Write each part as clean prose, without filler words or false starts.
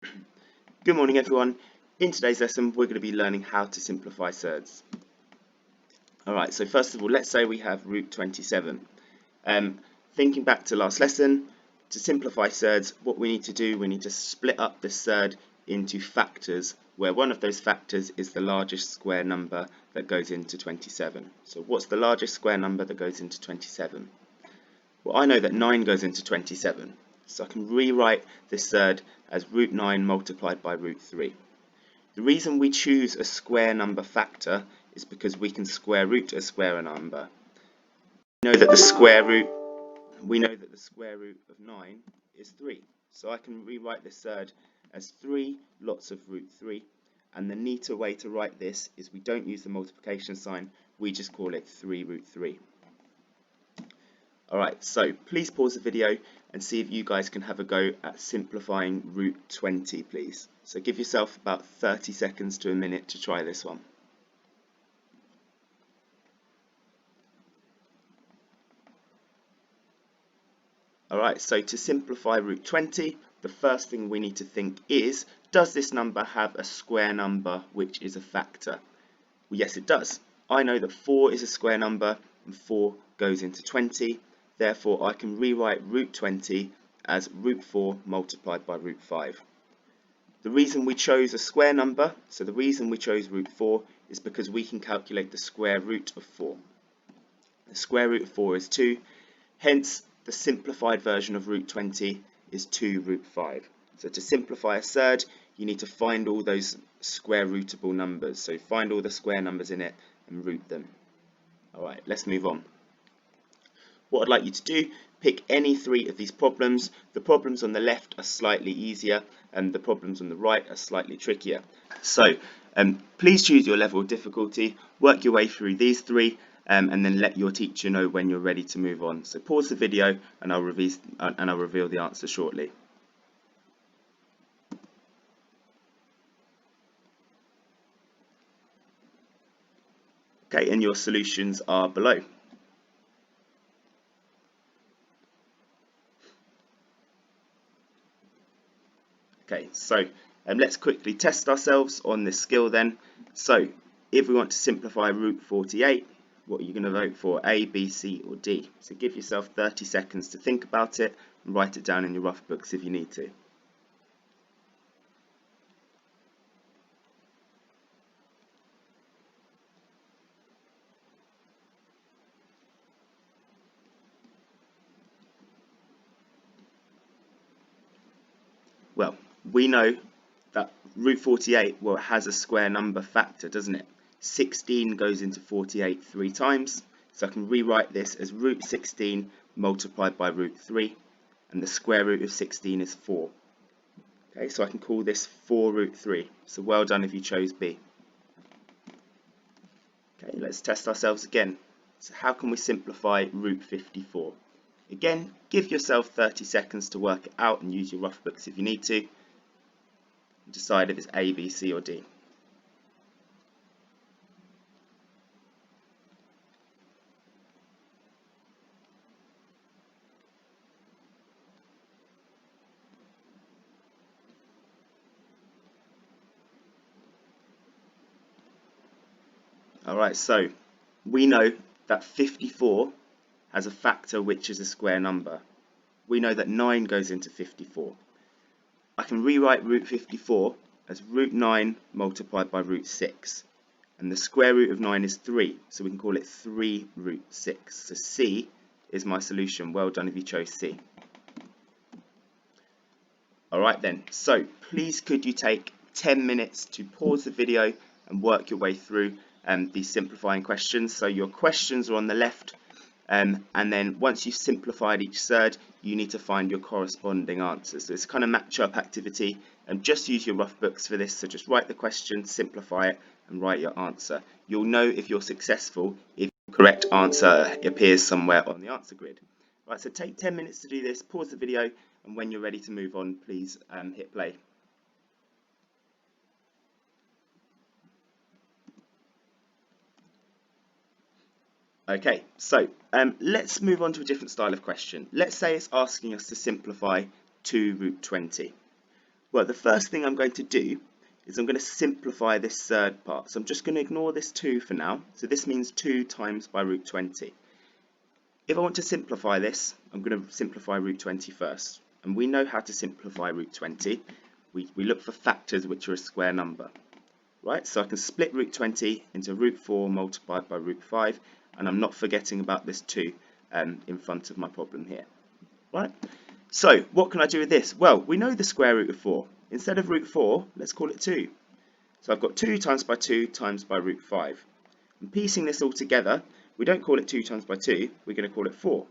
Good morning everyone. In today's lesson we're going to be learning how to simplify surds. Alright, so first of all let's say we have root 27. Thinking back to last lesson, to simplify surds what we need to do, we need to split up the surd into factors where one of those factors is the largest square number that goes into 27. So what's the largest square number that goes into 27? Well, I know that 9 goes into 27, so I can rewrite this surd as root 9 multiplied by root 3. The reason we choose a square number factor is because we can square root a square number. We know that the square root of 9 is 3. So I can rewrite this surd as 3 lots of root 3. And the neater way to write this is we don't use the multiplication sign, we just call it 3 root 3. Alright, so please pause the video and see if you guys can have a go at simplifying root 20, please. So give yourself about 30 seconds to a minute to try this one. Alright, so to simplify root 20, the first thing we need to think is, does this number have a square number which is a factor? Well, yes it does. I know that 4 is a square number and 4 goes into 20. Therefore, I can rewrite root 20 as root 4 multiplied by root 5. The reason we chose a square number, so the reason we chose root 4, is because we can calculate the square root of 4. The square root of 4 is 2, hence the simplified version of root 20 is 2 root 5. So to simplify a surd, you need to find all those square rootable numbers. So find all the square numbers in it and root them. Alright, let's move on. What I'd like you to do, pick any 3 of these problems. The problems on the left are slightly easier and the problems on the right are slightly trickier. So please choose your level of difficulty, work your way through these 3 and then let your teacher know when you're ready to move on. So pause the video and I'll reveal the answer shortly. Okay, and your solutions are below. Okay, so let's quickly test ourselves on this skill then. So if we want to simplify root 48, what are you going to vote for? A, B, C or D? So give yourself 30 seconds to think about it and write it down in your rough books if you need to. Well, we know that root 48, well, it has a square number factor, doesn't it? 16 goes into 48 3 times, so I can rewrite this as root 16 multiplied by root 3, and the square root of 16 is 4. Okay, so I can call this 4 root 3, so well done if you chose B. Okay, let's test ourselves again. So how can we simplify root 54? Again, give yourself 30 seconds to work it out and use your rough books if you need to. Decide if it's A, B, C or D. Alright, so we know that 54 has a factor which is a square number. We know that 9 goes into 54. I can rewrite root 54 as root 9 multiplied by root 6. And the square root of 9 is 3, so we can call it 3 root 6. So C is my solution. Well done if you chose C. Alright then, so please could you take 10 minutes to pause the video and work your way through these simplifying questions. So your questions are on the left, and then once you've simplified each surd, you need to find your corresponding answers. So it's kind of match-up activity, and just use your rough books for this. So just write the question, simplify it, and write your answer. You'll know if you're successful if the correct answer appears somewhere on the answer grid. Right, so take 10 minutes to do this, pause the video, and when you're ready to move on, please hit play. Okay, so let's move on to a different style of question. Let's say it's asking us to simplify 2 root 20. Well, the first thing I'm going to do is I'm going to simplify this third part. So I'm just going to ignore this 2 for now. So this means 2 times by root 20. If I want to simplify this, I'm going to simplify root 20 first. And we know how to simplify root 20. We look for factors which are a square number. Right, so I can split root 20 into root 4 multiplied by root 5. And I'm not forgetting about this 2 in front of my problem here. Right, so what can I do with this? Well, we know the square root of 4. Instead of root 4, let's call it 2. So I've got 2 times by 2 times by root 5. And piecing this all together, we don't call it 2 times by 2, we're going to call it 4.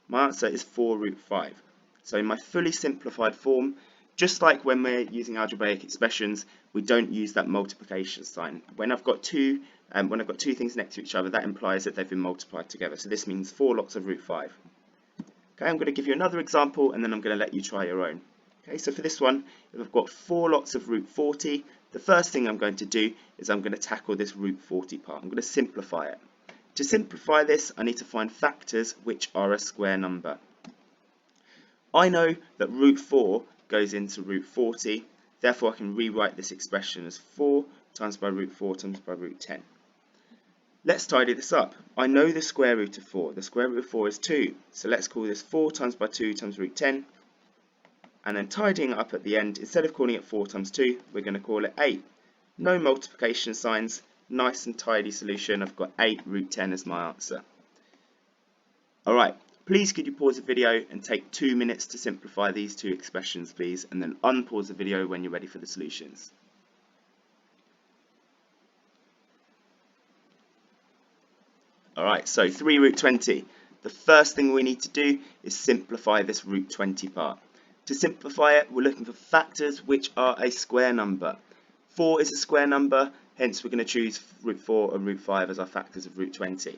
My answer is 4 root 5. So in my fully simplified form, just like when we're using algebraic expressions, we don't use that multiplication sign. When I've got two things next to each other, that implies that they've been multiplied together. So this means 4 lots of root 5. Okay, I'm going to give you another example and then I'm going to let you try your own. Okay, so for this one, if I've got 4 lots of root 40, the first thing I'm going to do is I'm going to tackle this root 40 part. I'm going to simplify it. To simplify this, I need to find factors which are a square number. I know that root 4 goes into root 40, therefore I can rewrite this expression as 4 times by root 4 times by root 10. Let's tidy this up. I know the square root of 4. The square root of 4 is 2. So let's call this 4 times by 2 times root 10. And then tidying it up at the end, instead of calling it 4 times 2, we're going to call it 8. No multiplication signs. Nice and tidy solution. I've got 8 root 10 as my answer. Alright, please could you pause the video and take 2 minutes to simplify these two expressions, please, and then unpause the video when you're ready for the solutions. Alright, so 3 root 20. The first thing we need to do is simplify this root 20 part. To simplify it, we're looking for factors which are a square number. 4 is a square number, hence we're going to choose root 4 and root 5 as our factors of root 20.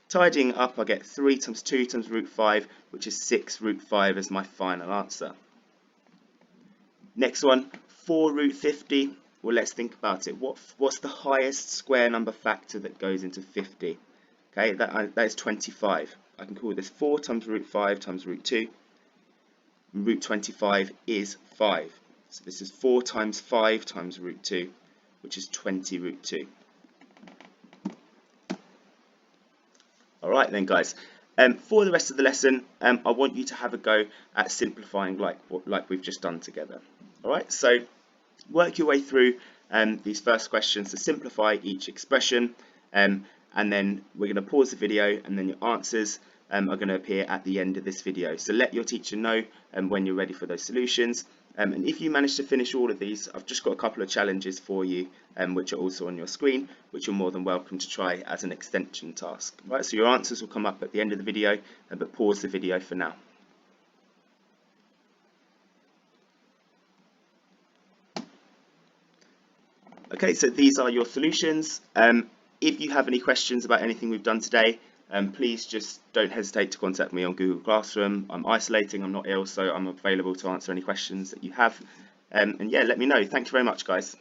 Tidying up, I get 3 times 2 times root 5, which is 6 root 5 as my final answer. Next one, 4 root 50. Well, let's think about it. What's the highest square number factor that goes into 50? Okay, that is 25. I can call this 4 times root 5 times root 2. And root 25 is 5. So this is 4 times 5 times root 2, which is 20 root 2. Alright then guys, for the rest of the lesson, I want you to have a go at simplifying like we've just done together. Alright, so work your way through these first questions to simplify each expression, and then we're going to pause the video and then your answers are going to appear at the end of this video. So let your teacher know when you're ready for those solutions. And if you manage to finish all of these, I've just got a couple of challenges for you, which are also on your screen, which you're more than welcome to try as an extension task. Right, so your answers will come up at the end of the video, but pause the video for now. Okay, so these are your solutions. If you have any questions about anything we've done today, please just don't hesitate to contact me on Google Classroom. I'm isolating, I'm not ill, so I'm available to answer any questions that you have. And yeah, let me know. Thank you very much, guys.